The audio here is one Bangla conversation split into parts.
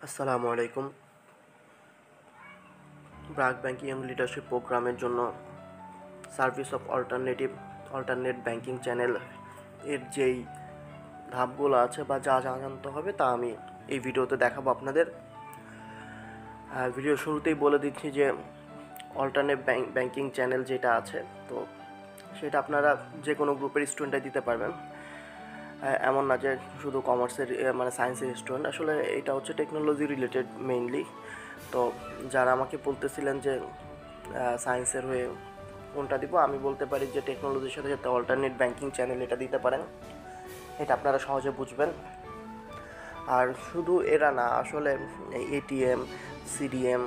আসসালামু আলাইকুম। ব্র্যাক ব্যাংকিং এবং লিডারশিপ প্রোগ্রামের জন্য service of alternate banking channel এর যেই ধাপগুলো আছে বা যা জানতে হবে তা আমি এই ভিডিওতে দেখাবো আপনাদের। ভিডিও শুরুতেই বলে দিচ্ছি যে অল্টারনেট ব্যাংকিং চ্যানেল যেটা আছে, তো সেটা আপনারা যে কোনো গ্রুপের স্টুডেন্টরাই দিতে পারবেন। এমন না যে শুধু কমার্সের মানে সায়েন্সের স্টুডেন্ট, আসলে এটা হচ্ছে টেকনোলজি রিলেটেড মেইনলি। তো যারা আমাকে বলতেছিলেন যে সায়েন্সের হয়ে কোনটা দিব, আমি বলতে পারি যে টেকনোলজির সাথে সাথে অল্টারনেট ব্যাংকিং চ্যানেল এটা দিতে পারেন, এটা আপনারা সহজে বুঝবেন। আর শুধু এরা না, আসলে এটিএম, সিডিএম,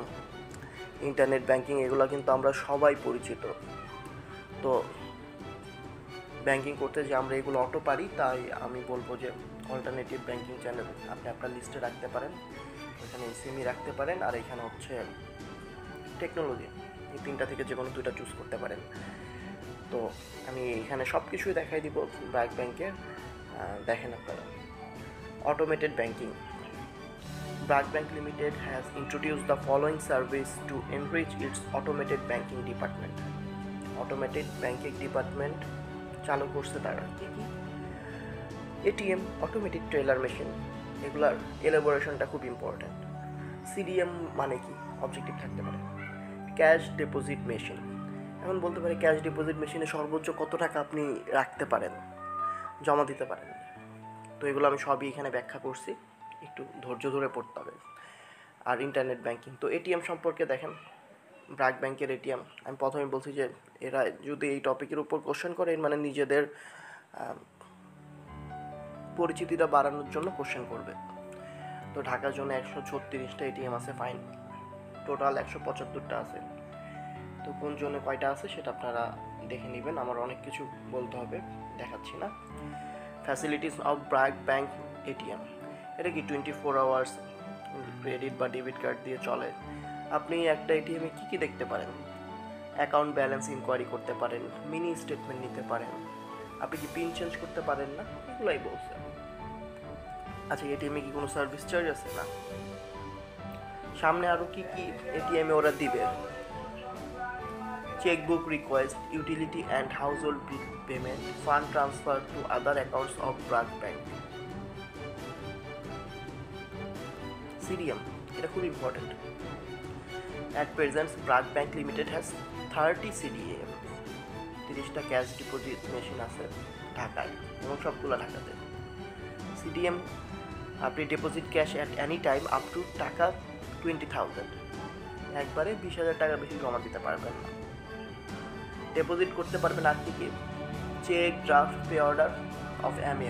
ইন্টারনেট ব্যাংকিং এগুলো কিন্তু আমরা সবাই পরিচিত। তো ব্যাংকিং করতে যে আমরা এগুলো অটো পারি, তাই আমি বলবো যে অল্টারনেটিভ ব্যাংকিং চ্যানেল আপনি আপনার লিস্টে রাখতে পারেন। এখানে এসএমই রাখতে পারেন, আর এখানে হচ্ছে টেকনোলজি, এই তিনটা থেকে যে কোনো দুইটা চুজ করতে পারেন। তো আমি এখানে সব কিছুই দেখাই দিব ব্র্যাক ব্যাংকের। দেখেন আপনারা, automated banking. BRAC bank limited has introduced the following service to enrich it's automated banking department. Automated banking department চালু করছে তারা কী কী? এটিএম, অটোমেটিক টেলার মেশিন, এগুলার এলাবোরেশনটা খুব ইম্পর্ট্যান্ট। সিডিএম মানে কি, অবজেক্টিভ থাকতে পারে। ক্যাশ ডিপোজিট মেশিন, এখন বলতে পারি ক্যাশ ডিপোজিট মেশিনে সর্বোচ্চ কত টাকা আপনি রাখতে পারেন, জমা দিতে পারেন। তো এগুলো আমি সবই এখানে ব্যাখ্যা করছি, একটু ধৈর্য ধরে পড়তে হবে। আর ইন্টারনেট ব্যাংকিং, তো এটিএম সম্পর্কে দেখেন, ব্র্যাক ব্যাংকের এটিএম, আমি প্রথমে বলছি যে এরা যদি এই টপিকের উপর কোশ্চেন করে, মানে নিজেদের পরিচিতিটা বাড়ানোর জন্য কোশ্চেন করবে। তো ঢাকার জন্য 136টা এটিএম আছে, ফাইন। টোটাল 175টা আছে। তো কোন জোনে কয়টা আছে সেটা আপনারা দেখে নেবেন, আমার অনেক কিছু বলতে হবে, দেখাচ্ছি না। Facilities of BRAC bank ATM, এটা কি 24 আওয়ার্স ক্রেডিট বা ডেবিট কার্ড দিয়ে চলে। আপনি একটা এটিএমে কী কী দেখতে পারেন? অ্যাকাউন্ট ব্যালেন্স ইনকোয়ারি করতে পারেন, মিনি স্টেটমেন্ট নিতে পারেন। আপনি কি পিন চেঞ্জ করতে পারেন না, এগুলাই বলছে। আচ্ছা, এটিএমে কি কোনো সার্ভিস চার্জ আছে? না। সামনে আরও কি কি এটিএমে ওরা দিবে? Chequebook request, utility and household bill payment, fund transfer to other accounts of BRAC bank. CDM, এটা খুব important. At present BRAC bank limited has 30 CDM, 30টা ক্যাশ ডিপোজিট মেশিন আছে ঢাকায়, এবং সবগুলো ঢাকাতে। সিডিএম, আপনি deposit cash at any time up to taka 20,000, একবারে 20,000 টাকা বেশি জমা দিতে পারবেন না। ডিপোজিট করতে পারবেন আর কি কি? Check, draft, pay order of any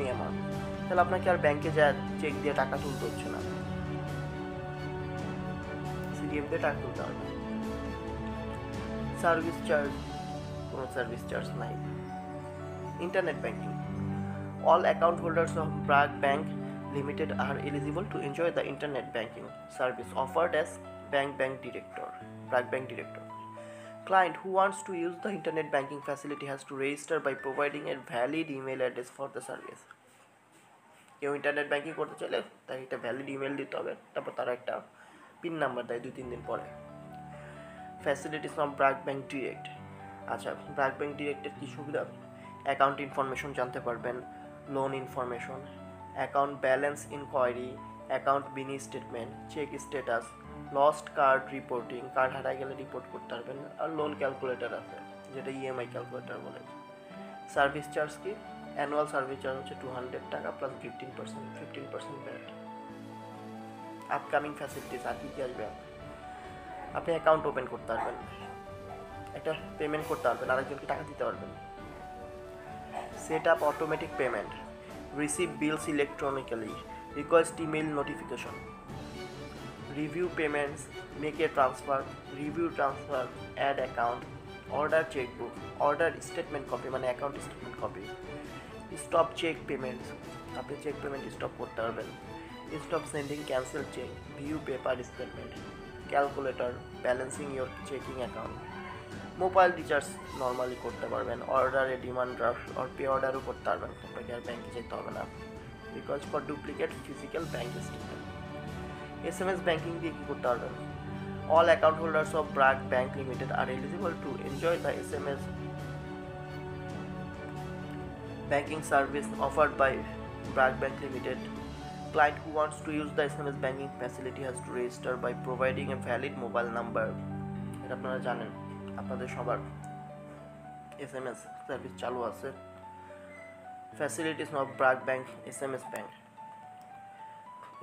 amount, তাহলে আপনাকে আর ব্যাংকে যা চেক দিয়ে টাকা তুলতে হচ্ছে না, সিডিএম দিয়ে টাকা তুলতে হবে। সার্ভিস চার্জ, কোনো সার্ভিস চার্জ নাই। Internet banking, all account holders of Bragg Bank Limited are eligible to enjoy the internet banking service offered as Bragg Bank Director. Client who wants to use the internet banking facility has to register by providing a valid email address for the service. কেউ ইন্টারনেট ব্যাংকিং করতে চাইলে তাই একটা ভ্যালিড ইমেল দিতে হবে, তারপর তারা একটা পিন নাম্বার দেয় 2-3 দিন পরে। Facilities from BRAC bank direct, আচ্ছা ব্র্যাক ব্যাংক ডিরেক্টের কী সুবিধা? অ্যাকাউন্ট ইনফরমেশন জানতে পারবেন, loan information, account balance inquiry, account mini statement, check status, lost card reporting, card হারাই গেলে রিপোর্ট করতে পারবেন, আর লোন ক্যালকুলেটর আছে যেটা ইএমআই ক্যালকুলেটর বলে। সার্ভিস চার্জ কি? অ্যানুয়াল সার্ভিস চার্জ হচ্ছে 200 টাকা প্লাস 15% ব্যাট। আপকামিং ফ্যাসিলিটিস আর কী কী আসবে? আপনি অ্যাকাউন্ট ওপেন করতে পারবেন, একটা পেমেন্ট করতে পারবেন, আরেকজনকে টাকা দিতে পারবেন। Set up automatic payment, receive bills electronically, request email notification, review payments, make a transfer, review transfer, add account, order chequebook, order statement copy মানে account statement copy, stop cheque payments, আপনি চেক পেমেন্ট স্টপ করতে পারবেন, stop sending cancel cheque, view paper statement, calculator, balancing your checking account, mobile recharge normally করতে পারবেন, অর্ডারে ডিমান্ড ড্রাফট আর পে অর্ডারও করতে পারবেন, আপনাকে আর ব্যাংকে যেতে হবে না, because for duplicate physical bank statement. SMS banking দিয়ে কী করতে পারবেন? All account holders of Bragg Bank Limited are eligible to enjoy the SMS banking service offered by Bragg Bank Limited. Client who wants to use the SMS banking facility has to register by providing a valid mobile number. এটা আপনারা জানেন, আপনাদের সবার SMS সার্ভিস চালু আছে। Facilities of Bragg Bank SMS Bank.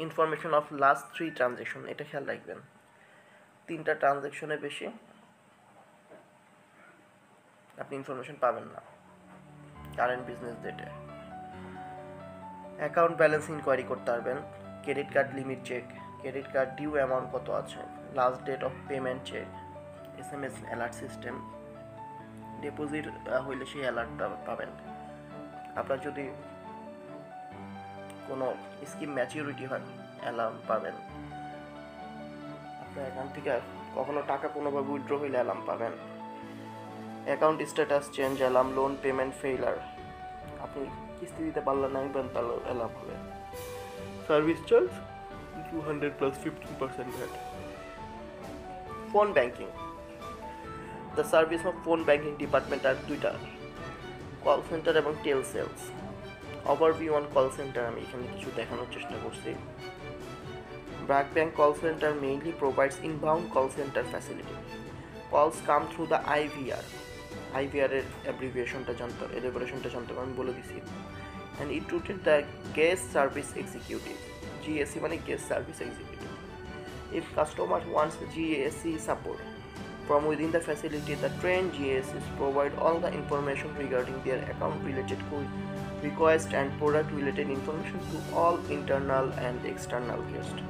Information of last 3 transaction, এটা খেয়াল রাখবেন। 3টা ট্রানজ্যাকশনের বেশি আপনি ইনফরমেশন পাবেন না কারেন্ট বিজনেস ডেটে। অ্যাকাউন্ট ব্যালেন্স ইনকোয়ারি করতে পারবেন, credit card limit check, credit card due amount কত আছে, last date of payment check, SMS alert system, deposit হইলে সেই অ্যালার্টটা পাবেন। আপনার যদি কোনো স্কিম ম্যাচিউরিটি হয় অ্যালার্ম পাবেন। আপনার অ্যাকাউন্ট থেকে কখনো টাকা কোনোভাবে উইথড্র হইলে অ্যালার্ম পাবেন। Account status change alarm, loan payment failure, আপনি কিস্তি দিতে পারলেন না তাহলে অ্যালার্ম হবে। Service charge 200 plus 15% VAT. Phone banking, the service of phone banking department আর দুইটা, কল সেন্টার এবং telesales. Overview on call centre আমি এখানে কিছু দেখানোর চেষ্টা করছি। Bragg Bank call center mainly provides inbound call center facility. Calls come through the IVR. IVR এর অ্যাব্রিভিয়েশনটা জানতে আমি বলে দিছি। And it routed the guest service executive. GSE মানে guest service executive. If customer wants GSE support from within the facility, the trained GSEs provide all the information regarding their account related request and product related information to all internal and external guests.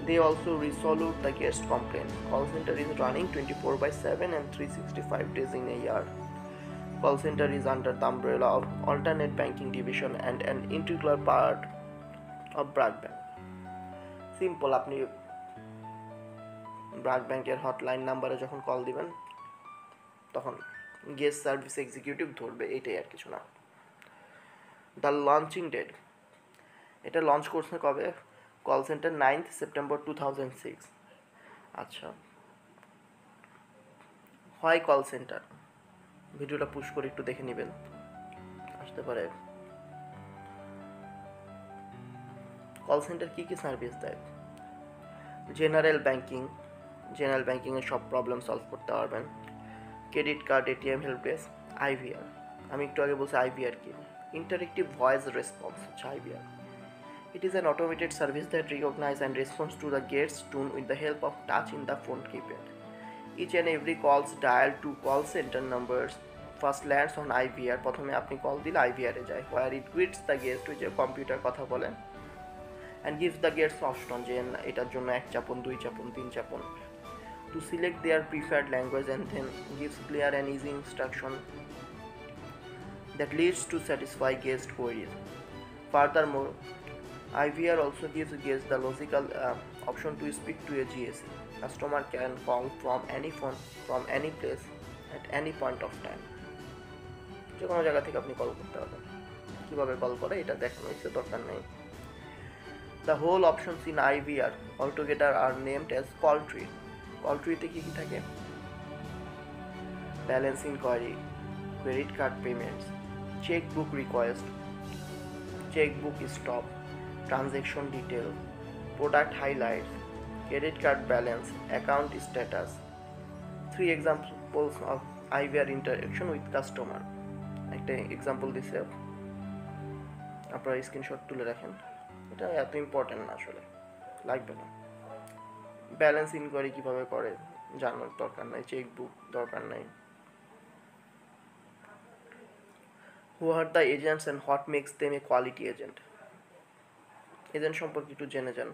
They also resolve the guest complaint. Call center is running 24/7 and 365 days in a year. Call center is under the umbrella of Alternate Banking Division and an integral part of Bragg Bank. Simple, আপনি ব্র্যাক ব্যাংকের হটলাইন নাম্বারে যখন কল দিবেন তখন গেস্ট সার্ভিস এক্সিকিউটিভ ধরবে, এটাই আর কিছু না। দ্য লঞ্চিং ডেট, এটা লঞ্চ করছে কবে? Call centre 9th September 2006। আচ্ছা, হয় কল সেন্টার, ভিডিওটা পুশ করে একটু দেখে নেবেন, আসতে পারে। কল সেন্টার কী কী সার্ভিস দেয়? জেনারেল ব্যাংকিংয়ের সব প্রবলেম সলভ করতে পারবেন। Credit card, ATM help desk, IVR, আমি একটু আগে বলছি IVR কি, ইন্টারেক্টিভ ভয়েস রেসপন্স হচ্ছে IVR। It is an automated service that recognizes and responds to the guest's tone with the help of touch in the phone keypad. Each and every calls dialed to call center numbers first lands on IVR. প্রথমে আপনি কল দিলে IVR এ যায়, where it greets the guest, যে কম্পিউটার কথা বলেন, and gives the guests option যে এটার জন্য 1 চাপুন, 2 চাপুন, 3 চাপুন, to select their preferred language, and then gives clear and easy instruction that leads to satisfy guest queries. Furthermore, IVR also gives guests the logical option to speak to a GSE. Customer can call from any phone, from any place, at any point of time. যে কোনো জায়গা থেকে আপনি কল করতে পারবেন। কীভাবে কল করে এটা দেখানো হচ্ছে, দরকার নেই। The whole options in IVR altogether are named as call tree. Call tree-তে কী কী থাকে? Balance inquiry, credit card payments, checkbook request, checkbook stop, transaction details, product highlights, credit card balance, account status. 3 examples of IVR interaction with customer. একটা এক্সাম্পল দিছে, আপনারা স্ক্রিনশট তুলে রাখেন, এটা এত ইম্পর্টেন্ট না, আসলে লাগবে না। ব্যালেন্স ইনকোয়ারি কীভাবে করে জানার দরকার নাই, চেকবুক দরকার নাই। Who are the agents and what makes them a quality agent? Agent সম্পর্কে একটু জেনে যান।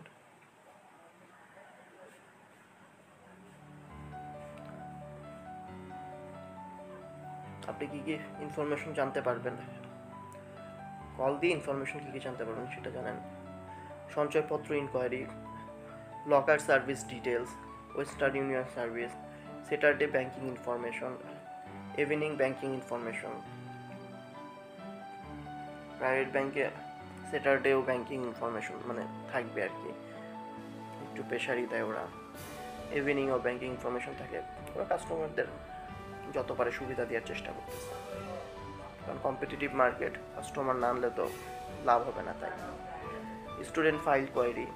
আপনি কী কী ইনফরমেশন জানতে পারবেন, কল দিয়ে ইনফরমেশন কী কী জানতে পারবেন সেটা জানেন। সঞ্চয়পত্র inquiry, locker service details, Western Union service, Saturday banking information, evening banking information. Private ব্যাংকে স্যাটারডেও ব্যাংকিং ইনফরমেশন মানে থাকবে আর কি। একটু প্রেশারই দেয় ওরা। ইভিনিংও ব্যাঙ্কিং ইনফরমেশন থাকে, ওরা কাস্টমারদের যত পারে সুবিধা দেওয়ার চেষ্টা করতেছে, কারণ কম্পিটিটিভ মার্কেট, কাস্টমার না আনলে তো লাভ হবে না। তাই student file query,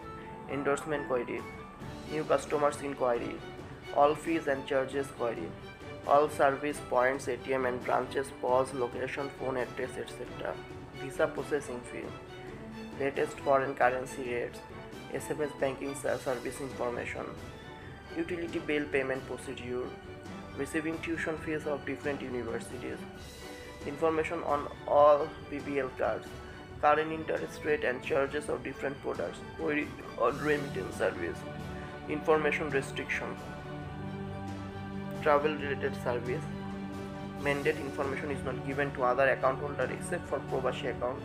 endorsement query, new customers inquiry, all fees and charges query, all service points, ATM and branches, POS, location, phone address, etc., visa processing fee, latest foreign currency rates, SMS banking service information, utility bill payment procedure, receiving tuition fees of different universities, information on all BPL cards, current interest rate and charges of different products, query on remittance service, information restriction, travel related service, mandate information is not given to other account holder except for Probashi account,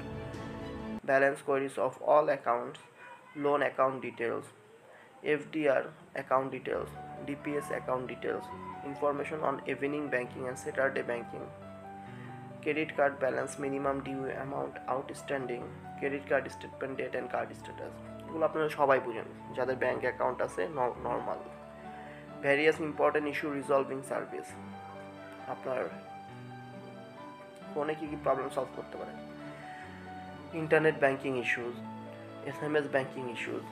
balance queries of all accounts, loan account details, FDR account details, DPS account details, information on evening banking and Saturday banking, credit card balance, minimum due amount, outstanding, credit card statement date and card status, এগুলো আপনারা সবাই বুঝেন যাদের ব্যাংক অ্যাকাউন্ট আছে normal. Various important issue resolving service, আপনার ফোনে কী কী প্রবলেম সলভ করতে পারে, internet banking issues, SMS banking issues,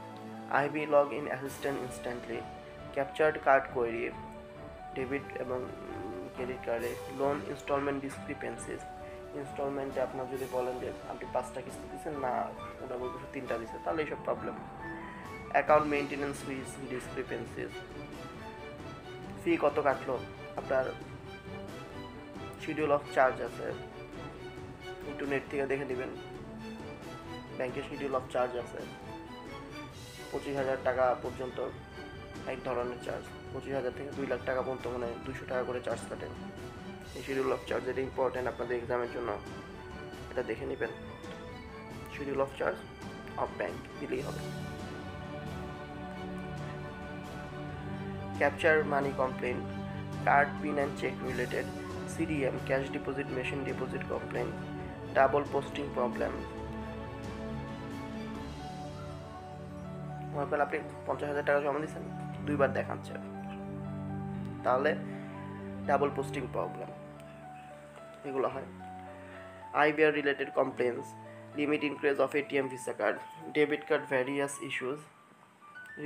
IB log in assistant instantly, captured card query, debit এবং ক্রেডিট কার্ডে, লোন ইনস্টলমেন্ট ডিসক্রিপেন্সিস, ইনস্টলমেন্টে আপনার যদি বলেন যে আপনি 5টা কিস্তি দিচ্ছেন না, ওটা বলবো 3টা দিচ্ছে, তাহলে এইসব প্রবলেম। অ্যাকাউন্ট মেনটেন্যান্স ফিস ডিসক্রিপেন্সিস, ফি কত কাটলো, আপনার শিডিউল অফ চার্জ আছে, একটু নেট থেকে দেখে নেবেন, ব্যাংকের শিডিউল অফ চার্জ আছে, 25,000 টাকা পর্যন্ত এক ধরনের চার্জ, 25,000 থেকে 2 লাখ টাকা পর্যন্ত মানে 200 টাকা করে চার্জ কাটেন। এই শিডিউল অফ চার্জ এটা ইম্পর্টেন্ট আপনাদের এক্সামের জন্য, এটা দেখে নেবেন। Schedule of charge of bank দিলেই হবে। Capture money complain, card pin and check related, CDM cash deposit machine deposit complain, double posting problem. মনে করেন আপনি 50,000 টাকা জমা দিচ্ছেন, 2বার দেখাচ্ছে, তাহলে ডাবল পোস্টিং প্রবলেম এগুলো হয়। IBR related complaints, limit increase of ATM visa card, debit card various issues,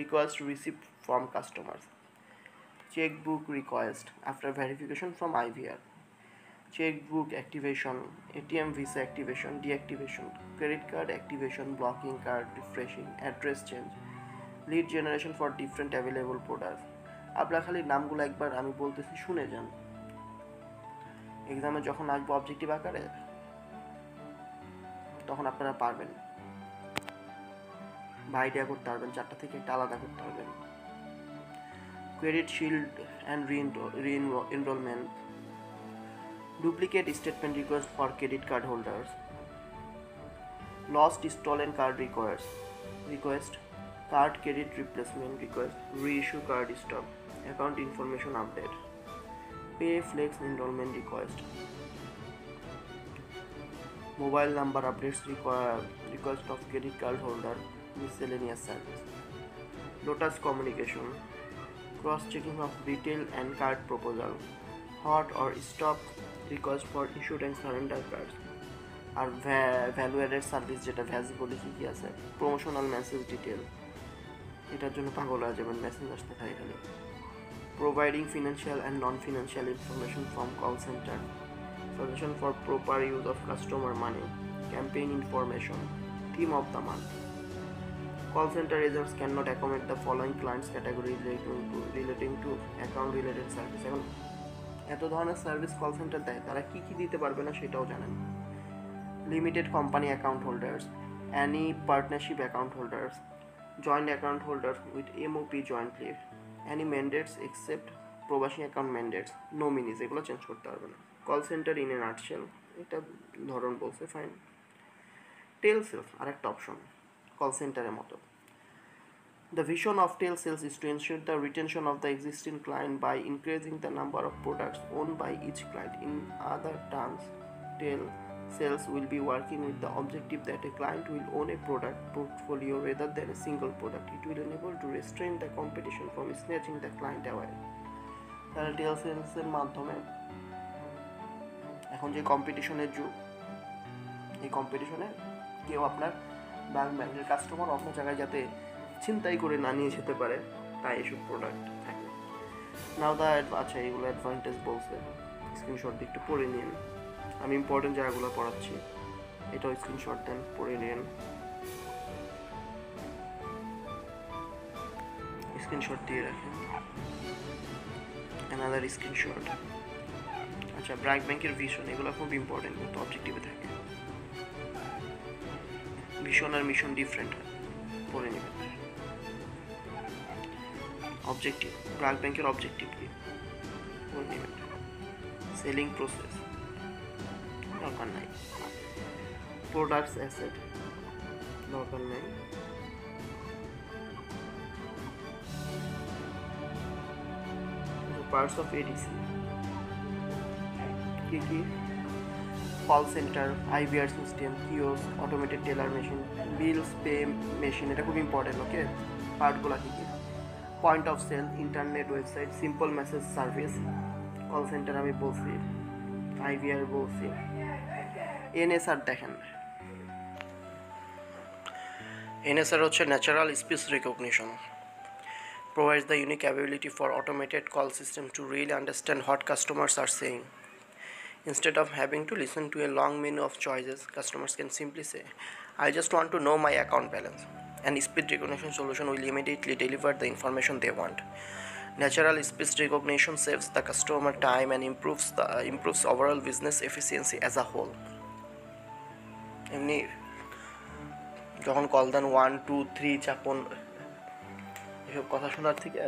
request received from customers, checkbook request after verification from IVR, checkbook activation, ATM visa activation, deactivation, credit card activation, blocking card, refreshing, address change, lead generation for different available products। আপনারা খালি নামগুলো একবার আমি বলতেছি শুনে যান, এক্সামে যখন আসবো অবজেক্টিভ আকারে তখন আপনারা পারবেন বা আইডিয়া করতে পারবেন, 4টা থেকে একটা আলাদা করতে পারবেন। Credit shield and re-enrollment, duplicate statement request for credit card holders, lost stolen card request, card credit replacement request, reissue card stock, account information update, pay flex enrollment request, mobile number updates request of credit card holder, miscellaneous service, Lotus communication, cross-checking of retail and card proposal, hot or stop request for issued and surrender cards, আর ভ্যালু অ্যাডেড সার্ভিস যেটা ভ্যাজ বলে কি আছে, প্রমোশনাল মেসেজ ডিটেল, এটার জন্য পাগল হয়ে যাবেন, মেসেজ আসতে থাকে খালি। Providing financial and non financial information from call centre, suggestion for proper use of customer money, campaign information, theme of the month. Call center agents cannot accommodate the following clients category relating to account related service। এখন এত ধরনের সার্ভিস কল সেন্টার দেয়, তারা কি কি দিতে পারবে না সেটাও জানেন। Limited company account holders, any partnership account holders, joint account holders with MOP jointly, any mandates except প্রবাসী অ্যাকাউন্ট ম্যান্ডেটস, নমিনিজ, এগুলো চেঞ্জ করতে পারবে না। Call centre in a nutshell, এটা ধরন বলছে, ফাইন। টেল সেলস আরেকটা অপশন কল সেন্টারের মতো। The vision of telesales is to ensure the retention of the existing client by increasing the number of products owned by each client. In other terms, Sales will be working with the objective that a client will own a product portfolio rather than a single product. It will enable to restrain the competition from snatching the client away. তারা টেলসেলসের মাধ্যমে এখন যে কম্পিটিশনের যুগ, এই কম্পিটিশনে কেউ আপনার ব্যাংকের কাস্টমার অন্য জায়গায় যাতে ছিনতাই করে না নিয়ে যেতে পারে, তাই এসব প্রোডাক্ট থাকে। নাও দা আচ্ছা, এইগুলো অ্যাডভান্টেজ বলছে, স্ক্রিনশট দিয়ে একটু পড়ে নিন। আমি ইম্পর্টেন্ট জায়গাগুলো পড়াচ্ছি, এটাও স্ক্রিনশট দেন, পড়ে নিন। স্ক্রিনশট দিয়ে রাখেন। Another screenshot. আচ্ছা, ব্র্যাক ব্যাংকের ভিশন, এগুলো খুব ইম্পর্টেন্ট, কিন্তু অবজেক্টিভে থাকে। ভিশন আর মিশন ডিফারেন্ট হয়, পড়ে নেবেন। অবজেক্টিভ, ব্র্যাক ব্যাংকের অবজেক্টিভ কি পড়ে নেবেন। সেলিং প্রসেস দরকার নাই। প্রোডাক্টস অ্যাসেট দরকার নাই। পার্টস অফ এডিসি কি কি? Call centre, IVR system, kiosk, automated teller machine, bills pay machine, এটা খুব ইম্পর্টেন্ট। ওকে, পার্টগুলো কী কী? Point of sale, internet website, simple message service, call centre আমি বলছি, আইভিআর বলছি। এনএসআর দেখেন, এনএসআর হচ্ছে natural speech recognition, provides the unique ability for automated call system to really understand what customers are saying. Instead of having to listen to a long menu of choices, customers can simply say, I just want to know my account balance, and speech recognition solution will immediately deliver the information they want. Natural speech recognition saves the customer time and improves overall business efficiency as a whole. এমনি যখন কল দেন 1 2 3 চাপুন, এসব কথা শোনার থেকে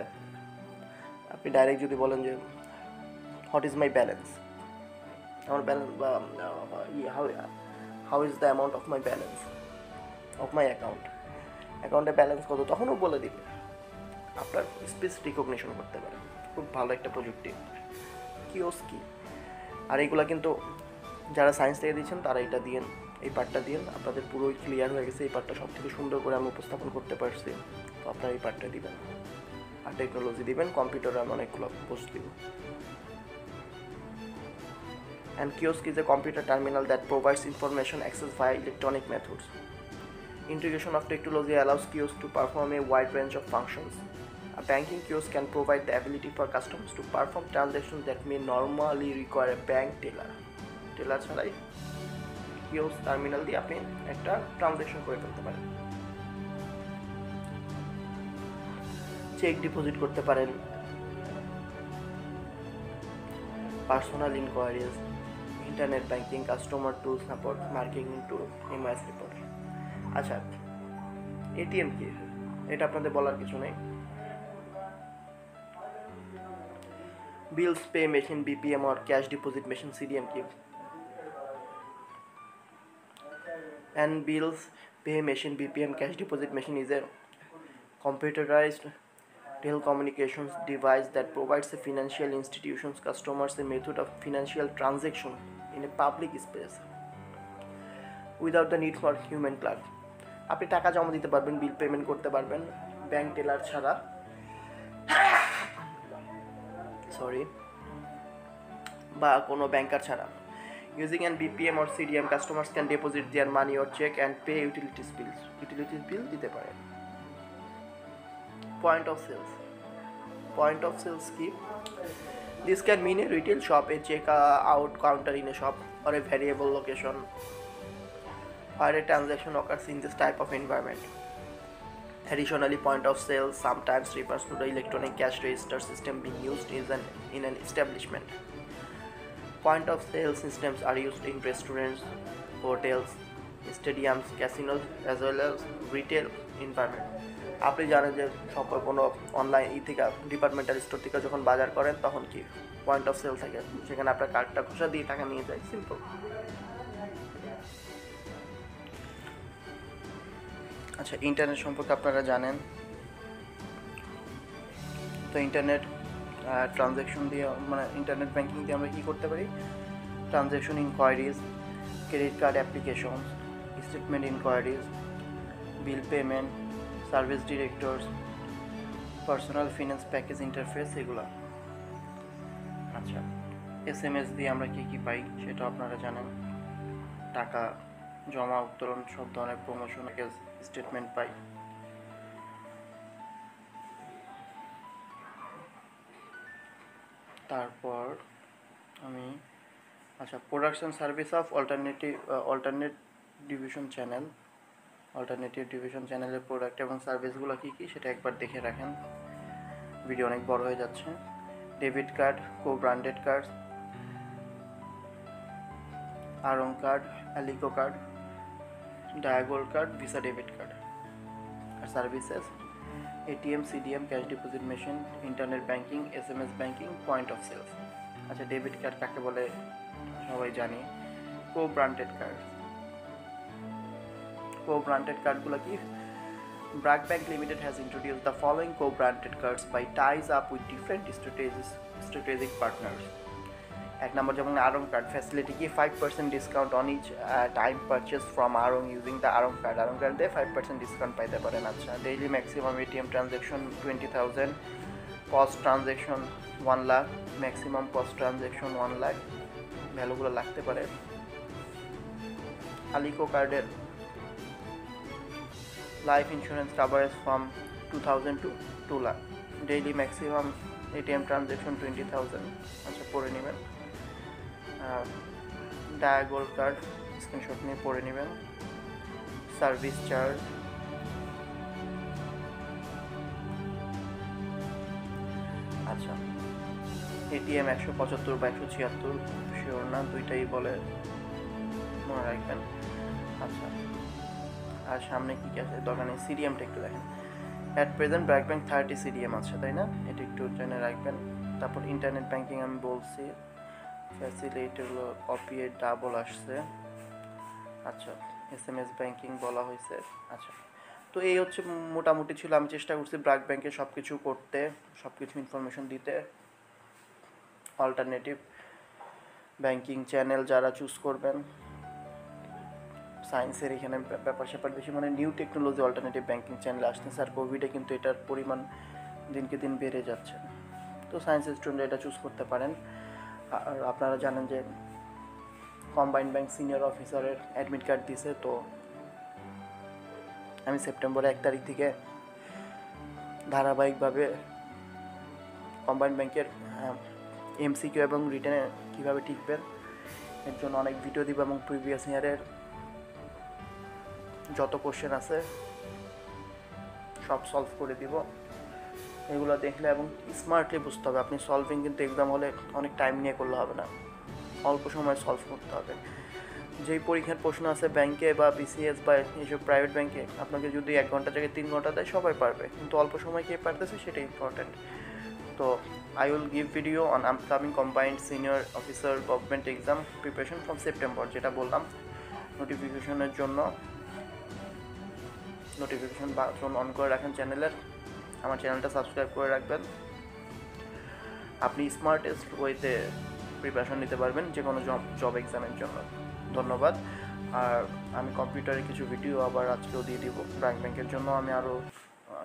আপনি ডাইরেক্ট যদি বলেন যে হোয়াট ইজ মাই ব্যালেন্স, আমার ব্যালেন্স বা how is the amount of my balance of my অ্যাকাউন্টে ব্যালেন্স কত, তখনও বলে দিবে। আপনার স্পিচ রিকগনিশন করতে পারেন, খুব ভালো একটা প্রযুক্তি। কিওস কি? আর এইগুলো কিন্তু যারা সায়েন্স থেকে দিয়েছেন তারা এটা দিয়েন, এই পার্টটা দিয়েন, আপনাদের পুরোই ক্লিয়ার হয়ে গেছে। এই পার্টটা সব থেকে সুন্দর করে আমি উপস্থাপন করতে পারছি, তো আপনারা এই পার্টটা দিবেন। আর টেকনোলজি দিবেন, কম্পিউটারে আমি অনেকগুলো পোস্ট দিব। And kiosk is a computer terminal that provides information access via electronic methods. Integration of technology allows kiosk to perform a wide range of functions. A banking kiosk can provide the ability for customers to perform transactions that may normally require a bank teller. Teller ছাড়াই কিওস্ক টার্মিনাল দিয়ে আপনি একটা ট্রানজ্যাকশন করে ফেলতে পারেন। চেক ডিপোজিট করতে পারেন, personal enquiries, internet banking, customer tool support, marketing tool, MIS report. আচ্ছা, এটিএম কি? এটা আপনাদের বলার কিছু নেই। Bills pay machine, BPM or cash deposit machine, CDM কি? And bills pay machine, BPM cash deposit machine is a computerized telecommunications device that provides a financial institutions customers a method of financial transaction in a public space without the need for human clerk. আপনি টাকা জমা দিতে পারবেন, বিল পেমেন্ট করতে পারবেন ব্যাংক টেলার ছাড়া, বা কোনো ব্যাংকার ছাড়া। Using an BPM or CDM, customers can deposit their money or check and pay utilities bill দিতে পারে। Point of sales কি? This can mean a retail shop, a check-out counter in a shop, or a variable location where a transaction occurs in this type of environment. Additionally, point of sale sometimes refers to the electronic cash register system being used in an establishment. Point of sale systems are used in restaurants, hotels, stadiums, casinos, as well as retail environment. আপনি জানেন যে কোনো অনলাইন থেকে ডিপার্টমেন্টাল স্টোর থেকে যখন বাজার করেন তখন কি পয়েন্ট অফ সেল থাকে, সেখানে আপনার কার্ডটা ঘষা দিয়ে টাকা নিয়ে যায়, সিম্পল। আচ্ছা, ইন্টারনেট সম্পর্কে আপনারা জানেন তো। ইন্টারনেট ট্রানজ্যাকশন দিয়ে, মানে ইন্টারনেট ব্যাংকিং দিয়ে আমরা কী করতে পারি? Transaction enquiries, credit card applications, statement inquiries, bill payment, service directors, personal finance package interface এগুলা। আচ্ছা, SMS দিয়ে আমরা কি পাই সেটা আপনারা জানেন। টাকা জমা উত্তোলন সব ধরনের প্রমোশন স্টেটমেন্ট পাই। তারপর আমি production service of alternate division চ্যানেলের প্রোডাক্ট এবং সার্ভিসগুলো কী সেটা একবার দেখে রাখেন, ভিডিও অনেক বড় হয়ে যাচ্ছে। Debit card, co branded card, Aarong card, Alico card, ডায়াগোল কার্ড, ভিসা ডেবিট কার্ড। আর services ATM, CDM, cash deposit machine, internet banking, SMS banking, point of sales. আচ্ছা, ডেবিট কার্ড কাকে বলে সবাই জানি। কো ব্র্যান্ডেড কার্ডগুলো কি? BRAC bank limited has introduced the following co-branded cards by ties up with different strategic partners. এক নম্বর যেমন আরং কার্ড ফ্যাসিলিটি কি 5% discount on each time purchase from Aarong using the Aarong card দিয়ে 5% ডিসকাউন্ট পাইতে পারেন। আচ্ছা, daily maximum ATM transaction 20,000, cost transaction 1 lakh, maximum cost transaction 1 lakh, ভ্যালুগুলো লাগতে পারে। আলিকো কার্ডের life insurance coverage from 2,000 to 2 lakh, daily maximum ATM transaction 20,000। আচ্ছা, পড়ে নেবেন। ডায়াগোল কার্ড স্ক্রিনশট নিয়ে পড়ে নেবেন। সার্ভিস চার্জ, আচ্ছা ATM 175 বা 176 শিওর না, দুইটাই বলে, মনে রাখবেন। আচ্ছা, আর সামনে কী আছে দরকার নেই, CDMটা একটু দেখেন। At present BRAC bank 30 CDM আছে, তাই না? এটা একটু জেনে রাখবেন। তারপর ইন্টারনেট ব্যাঙ্কিং আমি বলছি, ফ্যাসিলিটিগুলো কপিয়ে ডাবল আসছে। আচ্ছা, SMS ব্যাঙ্কিং বলা হয়েছে। আচ্ছা, তো এই হচ্ছে মোটামুটি ছিল। আমি চেষ্টা করছি ব্র্যাক ব্যাংকে সব কিছু করতে, সব কিছু ইনফরমেশন দিতে। অল্টারনেটিভ ব্যাঙ্কিং চ্যানেল যারা চুজ করবেন, সায়েন্সের এখানে ব্যাপার স্যাপার বেশি, মানে new technology alternative banking channel আসতেছে। আর কোভিডে কিন্তু এটার পরিমাণ দিনকে দিন বেড়ে যাচ্ছে, তো সায়েন্সের স্টুডেন্ট এটা চুজ করতে পারেন। আর আপনারা জানেন যে কম্বাইন্ড ব্যাংক সিনিয়র অফিসারের অ্যাডমিট কার্ড দিছে, তো আমি সেপ্টেম্বরের 1 তারিখ থেকে ধারাবাহিকভাবে কম্বাইন্ড ব্যাংকের MCQ এবং রিটেনে কীভাবে টিকবেন এর জন্য অনেক ভিডিও দিব, এবং প্রিভিয়াস ইয়ারের যত কোশ্চেন আছে সব সলভ করে দিব। এগুলো দেখলে এবং স্মার্টলি বুঝতে হবে। আপনি সলভিং কিন্তু এক্সাম হলে অনেক টাইম নিয়ে করলে হবে না, অল্প সময় সলভ করতে হবে। যেই পরীক্ষার প্রশ্ন আছে ব্যাংকে বা BCS বা এইসব প্রাইভেট ব্যাংকে, আপনাকে যদি 1 ঘন্টা জায়গায় 3 ঘন্টা দেয় সবাই পারবে, কিন্তু অল্প সময় কে পারতেছে সেটা ইম্পর্ট্যান্ট। তো I will give video on upcoming combined senior officer government exam preparation from September, যেটা বললাম। নোটিফিকেশনের জন্য নোটিফিকেশন বাটন অন করে রাখেন চ্যানেলের, আমার চ্যানেলটা সাবস্ক্রাইব করে রাখবেন। আপনি স্মার্টেস্ট ওয়েতে প্রিপারেশন নিতে পারবেন যে কোনো জব এক্সামের জন্য। ধন্যবাদ। আর আমি কম্পিউটারে কিছু ভিডিও আবার আজকেও দিয়ে দিব ব্র্যাক ব্যাংকের জন্য। আমি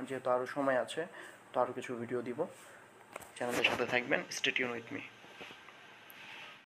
যেহেতু আরও সময় আছে, তো আরও কিছু ভিডিও দিব। চ্যানেলের সাথে থাকবেন, স্টে টিউন উইথ মি।